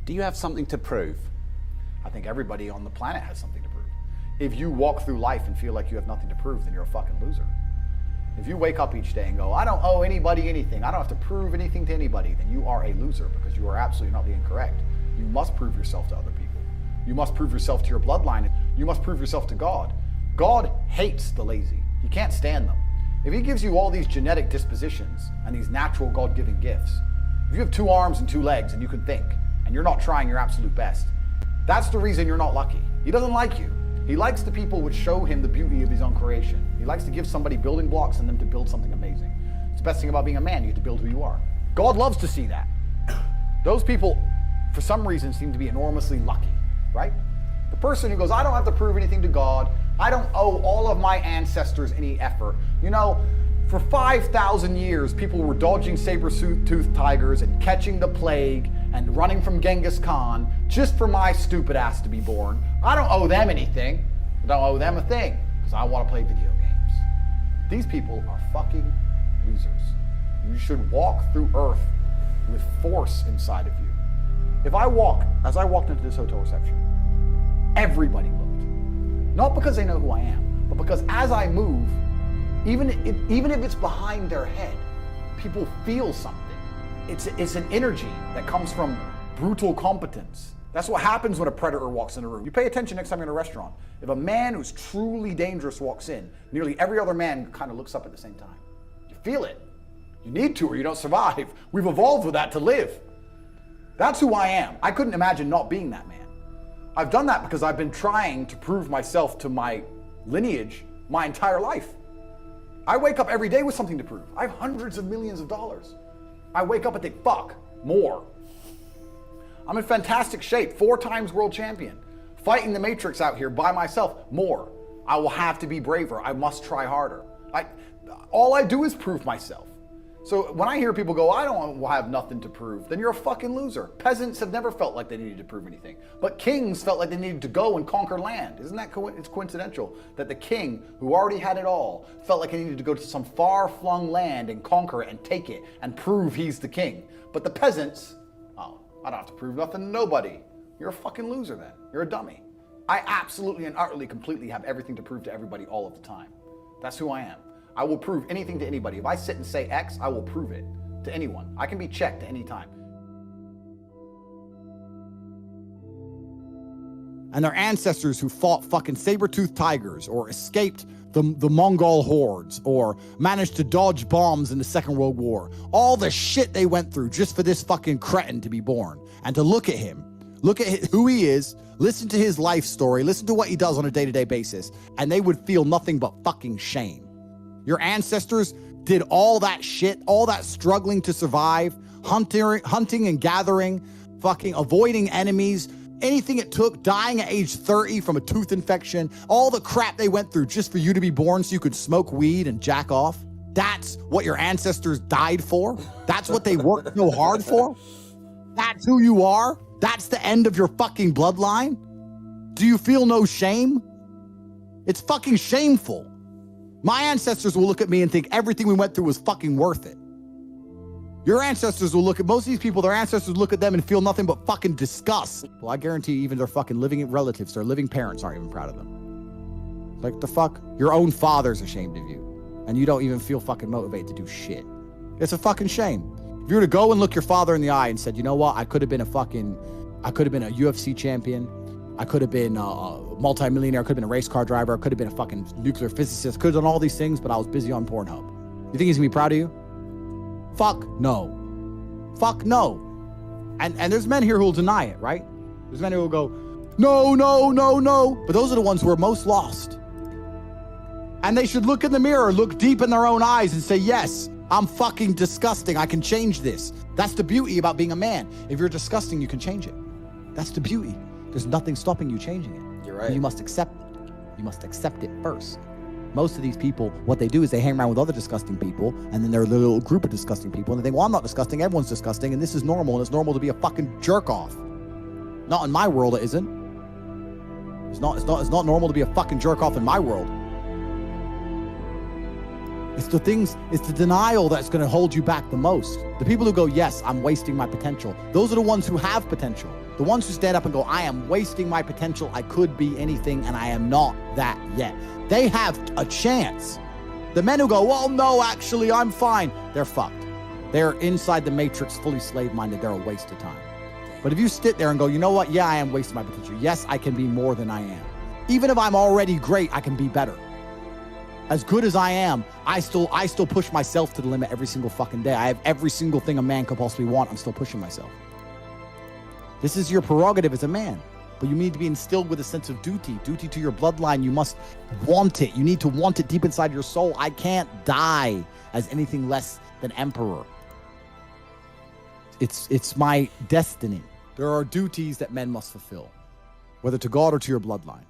Do you have something to prove? I think everybody on the planet has something to prove. If you walk through life and feel like you have nothing to prove, then you're a fucking loser. If you wake up each day and go, I don't owe anybody anything, I don't have to prove anything to anybody, then you are a loser, because you are absolutely not being correct. You must prove yourself to other people. You must prove yourself to your bloodline. You must prove yourself to God. God hates the lazy. He can't stand them. If he gives you all these genetic dispositions and these natural God-given gifts, if you have 2 arms and 2 legs and you can think, and you're not trying your absolute best, that's the reason you're not lucky. He doesn't like you. He likes the people which show him the beauty of his own creation. He likes to give somebody building blocks and them to build something amazing. It's the best thing about being a man. You get to build who you are. God loves to see that. Those people, for some reason, seem to be enormously lucky, right? The person who goes, I don't have to prove anything to God. I don't owe all of my ancestors any effort. You know, for 5,000 years, people were dodging saber-toothed tigers and catching the plague and running from Genghis Khan just for my stupid ass to be born. I don't owe them anything. I don't owe them a thing, because I want to play video games. These people are fucking losers. You should walk through Earth with force inside of you. If I walk, as I walked into this hotel reception, everybody looked. Not because they know who I am, but because as I move, even if it's behind their head, people feel something. It's an energy that comes from brutal competence. That's what happens when a predator walks in a room. You pay attention next time you're in a restaurant. If a man who's truly dangerous walks in, nearly every other man kind of looks up at the same time. You feel it. You need to, or you don't survive. We've evolved with that to live. That's who I am. I couldn't imagine not being that man. I've done that because I've been trying to prove myself to my lineage my entire life. I wake up every day with something to prove. I have hundreds of millions of dollars. I wake up and think, fuck, more. I'm in fantastic shape, 4 times world champion. Fighting the Matrix out here by myself, more. I will have to be braver. I must try harder. All I do is prove myself. So when I hear people go, I don't have nothing to prove, then you're a fucking loser. Peasants have never felt like they needed to prove anything. But kings felt like they needed to go and conquer land. Isn't that it's coincidental that the king, who already had it all, felt like he needed to go to some far-flung land and conquer it and take it and prove he's the king. But the peasants, oh, I don't have to prove nothing to nobody. You're a fucking loser then. You're a dummy. I absolutely and utterly, completely have everything to prove to everybody all of the time. That's who I am. I will prove anything to anybody. If I sit and say X, I will prove it to anyone. I can be checked at any time. And their ancestors who fought fucking saber-toothed tigers or escaped the Mongol hordes or managed to dodge bombs in the Second World War. All the shit they went through just for this fucking cretin to be born. And to look at him, look at who he is, listen to his life story, listen to what he does on a day-to-day basis, and they would feel nothing but fucking shame. Your ancestors did all that shit, all that struggling to survive, hunting and gathering, fucking avoiding enemies, anything it took, dying at age 30 from a tooth infection, all the crap they went through just for you to be born so you could smoke weed and jack off. That's what your ancestors died for? That's what they worked so hard for? That's who you are? That's the end of your fucking bloodline? Do you feel no shame? It's fucking shameful. My ancestors will look at me and think everything we went through was fucking worth it. Your ancestors will look at most of these people, their ancestors look at them and feel nothing but fucking disgust. Well, I guarantee even their fucking living relatives, their living parents aren't even proud of them. Like, the fuck? Your own father's ashamed of you. And you don't even feel fucking motivated to do shit. It's a fucking shame. If you were to go and look your father in the eye and said, you know what? I could have been a UFC champion. I could have been a multi-millionaire, I could have been a race car driver, I could have been a fucking nuclear physicist, could have done all these things, but I was busy on Pornhub. You think he's gonna be proud of you? Fuck no. Fuck no. And there's men here who will deny it, right? There's men who will go, no, no, no, no. But those are the ones who are most lost. And they should look in the mirror, look deep in their own eyes and say, yes, I'm fucking disgusting, I can change this. That's the beauty about being a man. If you're disgusting, you can change it. That's the beauty. There's nothing stopping you changing it. You're right. And you must accept it. You must accept it first. Most of these people, what they do is they hang around with other disgusting people, and then they're a little group of disgusting people, and they think, well, I'm not disgusting, everyone's disgusting, and this is normal, and it's normal to be a fucking jerk off. Not in my world, it isn't. It's not normal to be a fucking jerk off in my world. It's the denial that's going to hold you back the most. The people who go, yes, I'm wasting my potential. Those are the ones who have potential. The ones who stand up and go, I am wasting my potential. I could be anything and I am not that yet. They have a chance. The men who go, well, no, actually, I'm fine. They're fucked. They're inside the matrix, fully slave-minded. They're a waste of time. But if you sit there and go, you know what? Yeah, I am wasting my potential. Yes, I can be more than I am. Even if I'm already great, I can be better. As good as I am, I still push myself to the limit every single fucking day. I have every single thing a man could possibly want. I'm still pushing myself. This is your prerogative as a man, but you need to be instilled with a sense of duty to your bloodline. You must want it. You need to want it deep inside your soul. I can't die as anything less than emperor. It's my destiny. There are duties that men must fulfill, whether to God or to your bloodline.